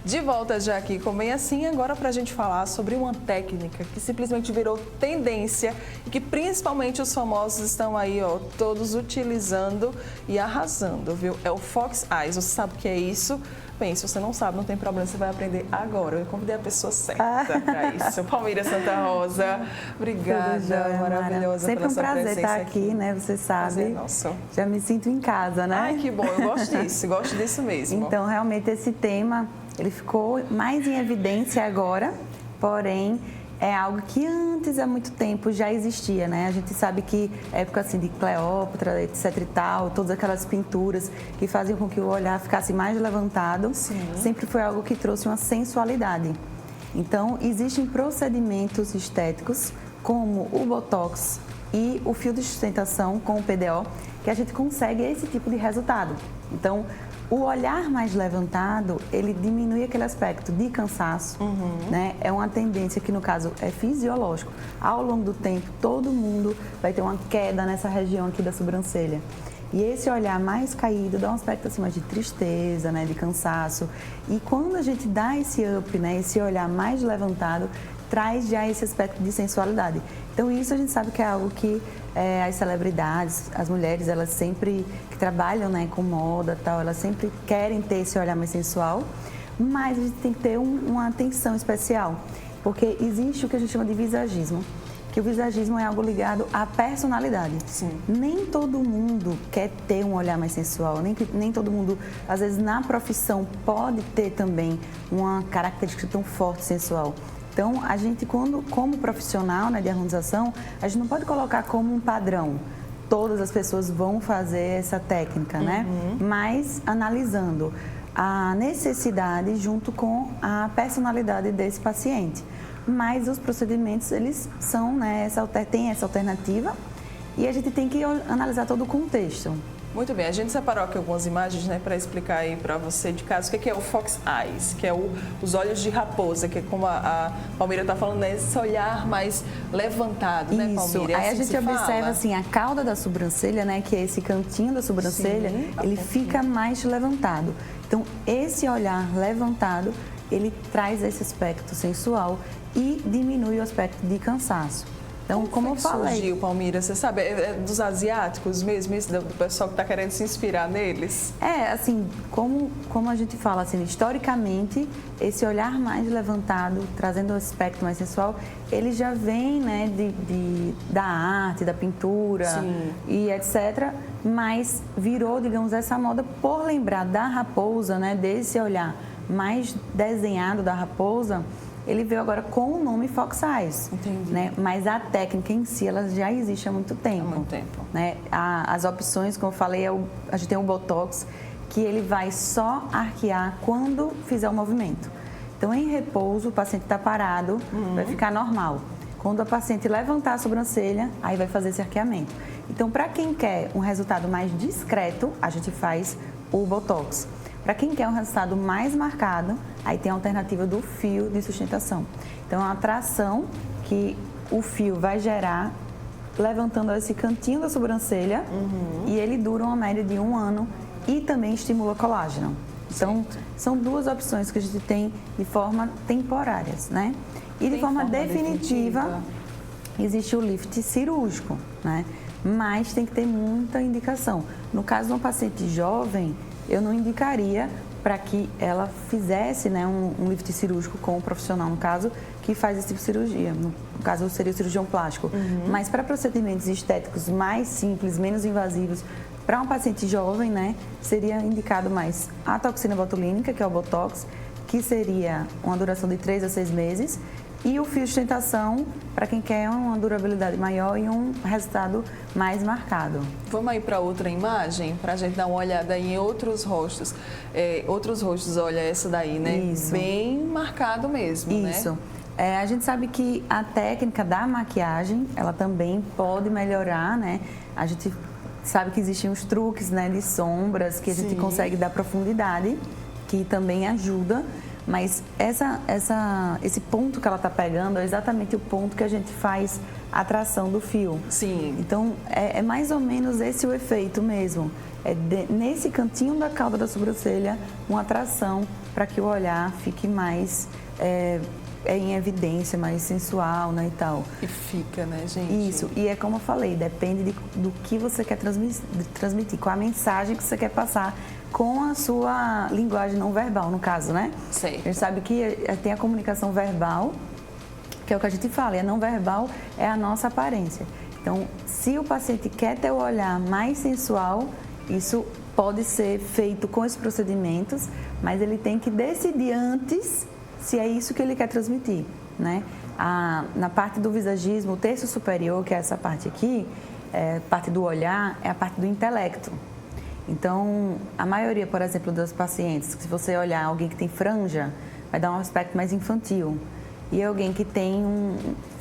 De volta já aqui com Bem Assim, agora para a gente falar sobre uma técnica que simplesmente virou tendência e que principalmente os famosos estão aí, ó, todos utilizando e arrasando, viu? É o Fox Eyes. Você sabe o que é isso? Bem, se você não sabe, não tem problema, você vai aprender agora. Eu convidei a pessoa certa para isso. Palmira Santa Rosa, obrigada, joia, maravilhosa. Sempre pela um sua prazer estar presença aqui, né? Você sabe. Nossa. Já me sinto em casa, né? Ai, que bom, eu gosto disso mesmo. Então, realmente, esse tema, ele ficou mais em evidência agora, porém, é algo que antes, há muito tempo, já existia, né? A gente sabe que época assim de Cleópatra, etc e tal, todas aquelas pinturas que faziam com que o olhar ficasse mais levantado, sempre foi algo que trouxe uma sensualidade. Então, existem procedimentos estéticos, como o Botox e o fio de sustentação com o PDO, que a gente consegue esse tipo de resultado. Então, o olhar mais levantado, ele diminui aquele aspecto de cansaço, né? É uma tendência que, no caso, é fisiológico. Ao longo do tempo, todo mundo vai ter uma queda nessa região aqui da sobrancelha. E esse olhar mais caído dá um aspecto assim, mais de tristeza, né? De cansaço. E quando a gente dá esse up, né? Esse olhar mais levantado, traz já esse aspecto de sensualidade. Então, isso a gente sabe que é algo que as celebridades, as mulheres, elas sempre que trabalham, né, com moda e tal, elas sempre querem ter esse olhar mais sensual, mas a gente tem que ter uma atenção especial, porque existe o que a gente chama de visagismo, que o visagismo é algo ligado à personalidade. Sim. Nem todo mundo quer ter um olhar mais sensual, nem todo mundo, às vezes, na profissão, pode ter também uma característica tão forte sensual. Então, a gente, como profissional, né, de harmonização, a gente não pode colocar como um padrão. Todas as pessoas vão fazer essa técnica, né? Mas analisando a necessidade junto com a personalidade desse paciente. Mas os procedimentos, eles são, né, tem essa alternativa e a gente tem que analisar todo o contexto. Muito bem, a gente separou aqui algumas imagens, né, para explicar aí para você de casa o que é o Fox Eyes, que é os olhos de raposa, que é como a Palmira está falando, né, esse olhar mais levantado, né, Palmira? Isso, aí a gente observa assim, a cauda da sobrancelha, né, que é esse cantinho da sobrancelha, ele fica mais levantado. Então, esse olhar levantado, ele traz esse aspecto sensual e diminui o aspecto de cansaço. Então, como eu falei... surgiu, Palmira? Você sabe, é dos asiáticos mesmo, isso do pessoal que está querendo se inspirar neles? Assim, como a gente fala, assim, historicamente, esse olhar mais levantado, trazendo o aspecto mais sensual, ele já vem, né, da arte, da pintura e etc., mas virou, digamos, essa moda por lembrar da raposa, né, desse olhar mais desenhado da raposa. Ele veio agora com o nome Fox Eyes. Entendi. Né? Mas a técnica em si, ela já existe há muito tempo. Há muito tempo. Né? As opções, como eu falei, a gente tem o Botox, que ele vai só arquear quando fizer o movimento. Então, em repouso, o paciente está parado, vai ficar normal. Quando a paciente levantar a sobrancelha, aí vai fazer esse arqueamento. Então, para quem quer um resultado mais discreto, a gente faz o Botox. Para quem quer um resultado mais marcado, aí tem a alternativa do fio de sustentação. Então, é uma tração que o fio vai gerar, levantando esse cantinho da sobrancelha, e ele dura uma média de 1 ano e também estimula colágeno. Então, são duas opções que a gente tem de forma temporárias, né? E de forma definitiva, existe o lift cirúrgico, né? Mas tem que ter muita indicação. No caso de um paciente jovem, eu não indicaria para que ela fizesse, né, um lift cirúrgico com um profissional, no caso, que faz esse tipo de cirurgia. No caso, seria o cirurgião plástico. Mas para procedimentos estéticos mais simples, menos invasivos, para um paciente jovem, né, seria indicado mais a toxina botulínica, que é o Botox, que seria uma duração de 3 a 6 meses, e o fio de sustentação para quem quer uma durabilidade maior e um resultado mais marcado. Vamos aí para outra imagem, para a gente dar uma olhada em outros rostos. Outros rostos, olha essa daí, né? Isso. Bem marcado mesmo, Isso. né? A gente sabe que a técnica da maquiagem, ela também pode melhorar, né? A gente sabe que existem os truques, né, de sombras, que a gente consegue dar profundidade, que também ajuda. Mas esse ponto que ela está pegando é exatamente o ponto que a gente faz a tração do fio. Sim. Então, é mais ou menos esse o efeito mesmo. Nesse cantinho da cauda da sobrancelha, uma tração para que o olhar fique mais em evidência, mais sensual, né, e tal. E fica, né, gente? Isso, e é como eu falei, depende do que você quer transmitir, qual a mensagem que você quer passar com a sua linguagem não verbal, no caso, né? Certo. A gente sabe que tem a comunicação verbal, que é o que a gente fala, e a não verbal é a nossa aparência. Então, se o paciente quer ter o olhar mais sensual, isso pode ser feito com esses procedimentos, mas ele tem que decidir antes se é isso que ele quer transmitir, né? Na parte do visagismo, o terço superior, que é essa parte aqui, parte do olhar, é a parte do intelecto. Então, a maioria, por exemplo, das pacientes, se você olhar alguém que tem franja, vai dar um aspecto mais infantil. E alguém que tem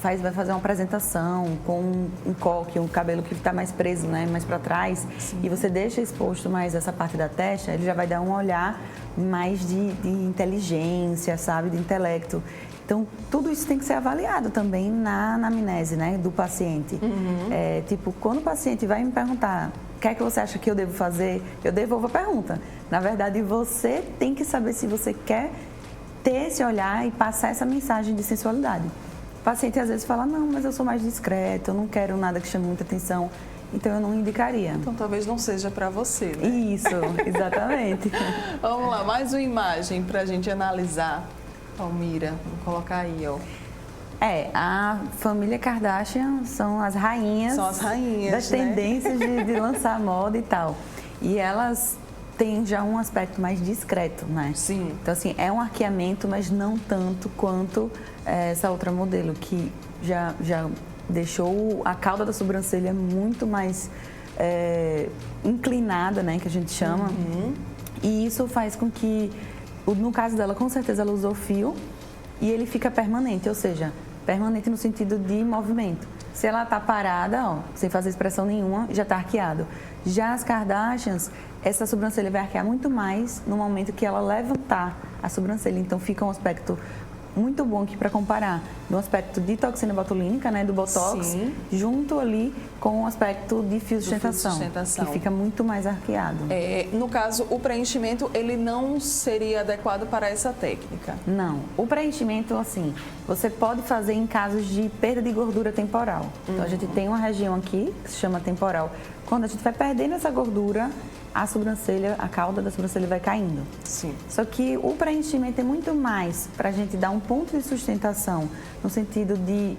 vai fazer uma apresentação com um coque, um cabelo que está mais preso, né, mais para trás, sim, e você deixa exposto mais essa parte da testa, ele já vai dar um olhar mais de inteligência, sabe, de intelecto. Então, tudo isso tem que ser avaliado também na anamnese, né, do paciente. Tipo, quando o paciente vai me perguntar o que é que você acha que eu devo fazer, eu devolvo a pergunta. Na verdade, você tem que saber se você quer ter esse olhar e passar essa mensagem de sensualidade. O paciente às vezes fala, não, mas eu sou mais discreto, eu não quero nada que chame muita atenção, então eu não indicaria. Então talvez não seja para você, né? Isso, exatamente. Vamos lá, mais uma imagem para a gente analisar. Palmira, vou colocar aí, ó. A família Kardashian são as rainhas, das tendências de lançar moda e tal. E elas têm já um aspecto mais discreto, né? Sim. Então, assim, é um arqueamento, mas não tanto quanto essa outra modelo, que já deixou a cauda da sobrancelha muito mais inclinada, né? Que a gente chama. E isso faz com que, no caso dela, com certeza ela usou fio e ele fica permanente, ou seja, permanente no sentido de movimento. Se ela está parada, ó, sem fazer expressão nenhuma, já está arqueado. Já as Kardashians, essa sobrancelha vai arquear muito mais no momento que ela levantar a sobrancelha. Então, fica um aspecto muito bom aqui para comparar do aspecto de toxina botulínica, né, do Botox, sim, junto ali com o aspecto de fio de sustentação, que fica muito mais arqueado. No caso, o preenchimento, ele não seria adequado para essa técnica? Não. O preenchimento, assim, você pode fazer em casos de perda de gordura temporal. Então, a gente tem uma região aqui que se chama temporal. Quando a gente vai perdendo essa gordura, a sobrancelha, a cauda da sobrancelha vai caindo. Sim. Só que o preenchimento é muito mais para a gente dar um ponto de sustentação, no sentido de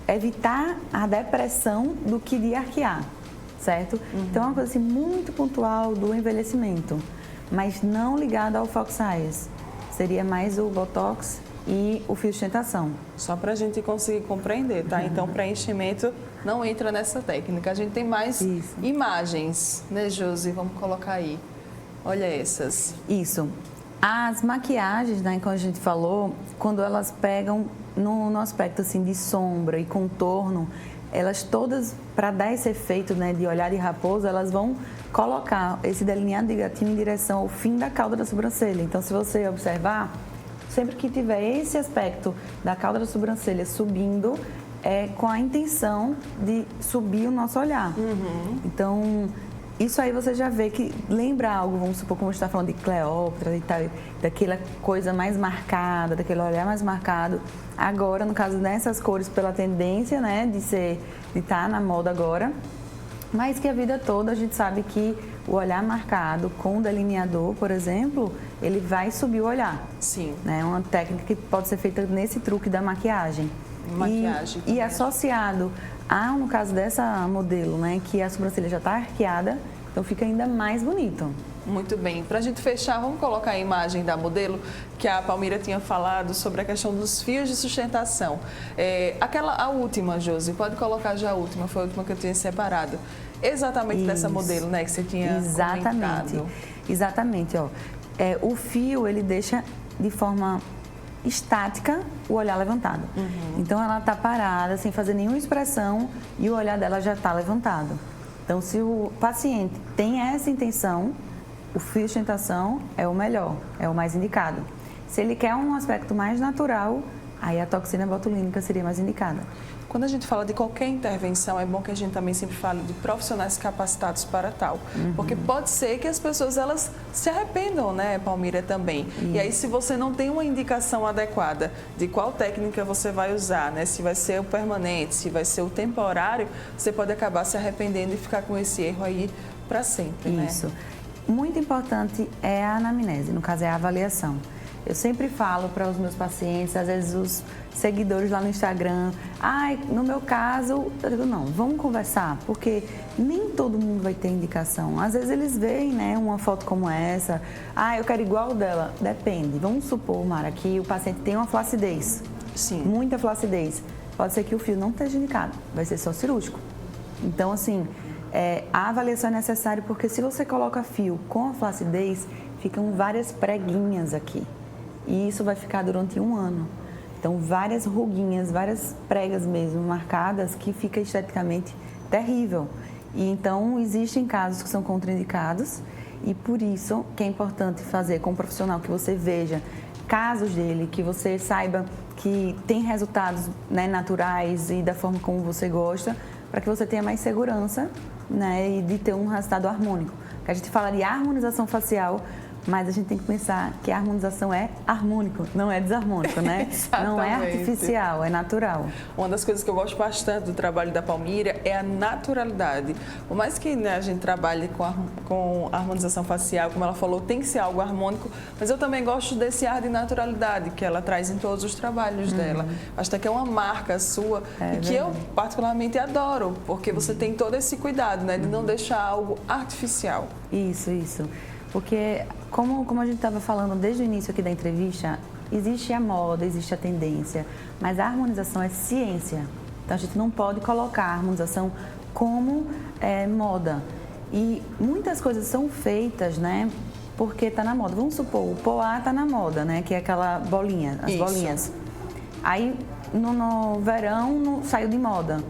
evitar a depressão do que de arquear, certo? Então, é uma coisa assim, muito pontual do envelhecimento, mas não ligada ao Fox Eyes. Seria mais o Botox e o fio de sustentação. Só para a gente conseguir compreender, tá? Então, preenchimento não entra nessa técnica. A gente tem mais imagens, né, Josi? Vamos colocar aí. Olha essas. Isso. As maquiagens, né, como a gente falou, quando elas pegam no aspecto assim de sombra e contorno, elas todas, para dar esse efeito, né, de olhar de raposa, elas vão colocar esse delineado de gatinho em direção ao fim da cauda da sobrancelha. Então, se você observar, sempre que tiver esse aspecto da cauda da sobrancelha subindo, é com a intenção de subir o nosso olhar. Então, isso aí você já vê que lembra algo, vamos supor, como a gente está falando de Cleópatra e tal, daquela coisa mais marcada, daquele olhar mais marcado. Agora, no caso dessas cores, pela tendência, né, de estar na moda agora, mas que a vida toda a gente sabe que o olhar marcado com o delineador, por exemplo, ele vai subir o olhar. Sim. É uma técnica que pode ser feita nesse truque da maquiagem. E associado no caso dessa modelo, né, que a sobrancelha já está arqueada, então fica ainda mais bonito. Muito bem. Para a gente fechar, vamos colocar a imagem da modelo que a Palmira tinha falado sobre a questão dos fios de sustentação. A última, Josi, pode colocar já a última, foi a última que eu tinha separado. Exatamente dessa modelo, né, que você tinha comentado. Exatamente, ó. O fio, ele deixa de forma estática o olhar levantado. Então, ela está parada, sem fazer nenhuma expressão e o olhar dela já está levantado. Então, se o paciente tem essa intenção, o fio de sustentação é o melhor, é o mais indicado. Se ele quer um aspecto mais natural, aí a toxina botulínica seria mais indicada. quando a gente fala de qualquer intervenção, é bom que a gente também sempre fale de profissionais capacitados para tal. Porque pode ser que as pessoas, elas se arrependam, né, Palmira, também. E aí, se você não tem uma indicação adequada de qual técnica você vai usar, né, se vai ser o permanente, se vai ser o temporário, você pode acabar se arrependendo e ficar com esse erro aí para sempre, né? Isso. Muito importante é a anamnese, no caso é a avaliação. Eu sempre falo para os meus pacientes, às vezes os seguidores lá no Instagram, no meu caso, eu digo, não, vamos conversar, porque nem todo mundo vai ter indicação. Às vezes eles veem, né, uma foto como essa, eu quero igual dela. Depende. Vamos supor, Mara, que o paciente tem uma flacidez. Sim. Muita flacidez. Pode ser que o fio não esteja indicado, vai ser só cirúrgico. Então, assim, a avaliação é necessária porque se você coloca fio com a flacidez, ficam várias preguinhas aqui. E isso vai ficar durante 1 ano. Então, várias ruguinhas, várias pregas mesmo marcadas que fica esteticamente terrível. E então, existem casos que são contraindicados e por isso que é importante fazer com um profissional que você veja casos dele, que você saiba que tem resultados, né, naturais e da forma como você gosta, para que você tenha mais segurança, né, e de ter um resultado harmônico. Porque a gente fala de harmonização facial, mas a gente tem que pensar que a harmonização é harmônico, não é desarmônico, né? Não é artificial, é natural. Uma das coisas que eu gosto bastante do trabalho da Palmira é a naturalidade. Por mais que, né, a gente trabalhe com harmonização facial, como ela falou, tem que ser algo harmônico, mas eu também gosto desse ar de naturalidade que ela traz em todos os trabalhos dela. Acho que é uma marca sua e que eu particularmente adoro, porque você tem todo esse cuidado, né, de não deixar algo artificial. Isso. Porque, como a gente estava falando desde o início aqui da entrevista, existe a moda, existe a tendência, mas a harmonização é ciência. Então, a gente não pode colocar a harmonização como moda. E muitas coisas são feitas, né, porque está na moda. Vamos supor, o poá está na moda, né, que é aquela bolinha, as bolinhas. Aí, no verão, saiu de moda.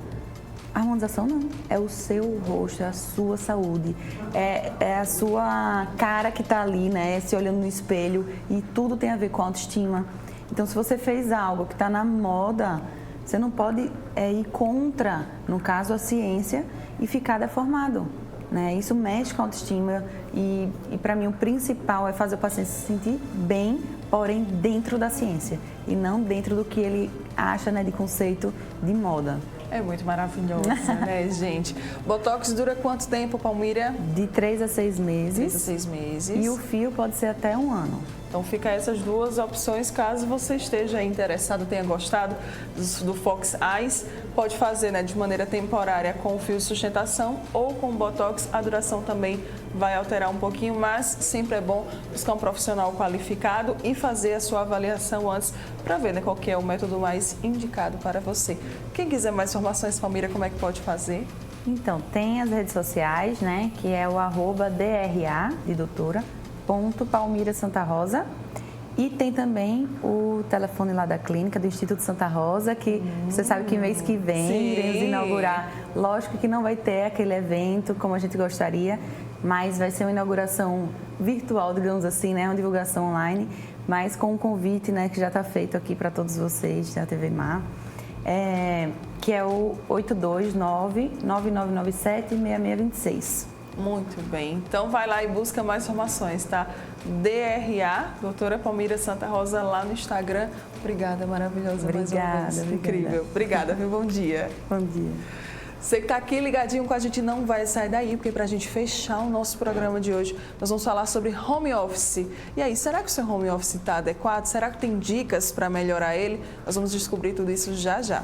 A harmonização não, é o seu rosto, é a sua saúde, é a sua cara que está ali, né, se olhando no espelho e tudo tem a ver com autoestima. Então, se você fez algo que está na moda, você não pode ir contra, no caso, a ciência e ficar deformado, né? Isso mexe com a autoestima e para mim o principal é fazer o paciente se sentir bem, porém dentro da ciência e não dentro do que ele acha, né, de conceito de moda. É muito maravilhoso, né, gente? Botox dura quanto tempo, Palmira? De 3 a 6 meses. 3 a 6 meses. E o fio pode ser até 1 ano. Então, fica essas duas opções, caso você esteja interessado, tenha gostado do Fox Eyes, pode fazer, né, de maneira temporária com o fio de sustentação ou com o Botox, a duração também vai alterar um pouquinho, mas sempre é bom buscar um profissional qualificado e fazer a sua avaliação antes para ver, né, qual que é o método mais indicado para você. Quem quiser mais informações, Palmira, como é que pode fazer? Então, tem as redes sociais, né, que é o @DRA, de doutora, Palmira Santa Rosa. E tem também o telefone lá da clínica, do Instituto Santa Rosa, que você sabe que mês que vem iremos inaugurar. Lógico que não vai ter aquele evento como a gente gostaria, mas vai ser uma inauguração virtual, digamos assim, né? Uma divulgação online, mas com um convite, né, que já está feito aqui para todos vocês da TV Mar, que é o 829-9997-6626. Muito bem, então vai lá e busca mais informações, tá? DRA, doutora Palmira Santa Rosa, lá no Instagram. Obrigada, maravilhosa. Obrigada, mais uma vez. Incrível. Obrigada, viu? Bom dia. Bom dia. Você que está aqui ligadinho com a gente não vai sair daí, porque para a gente fechar o nosso programa de hoje, nós vamos falar sobre home office. E aí, será que o seu home office está adequado? Será que tem dicas para melhorar ele? Nós vamos descobrir tudo isso já já.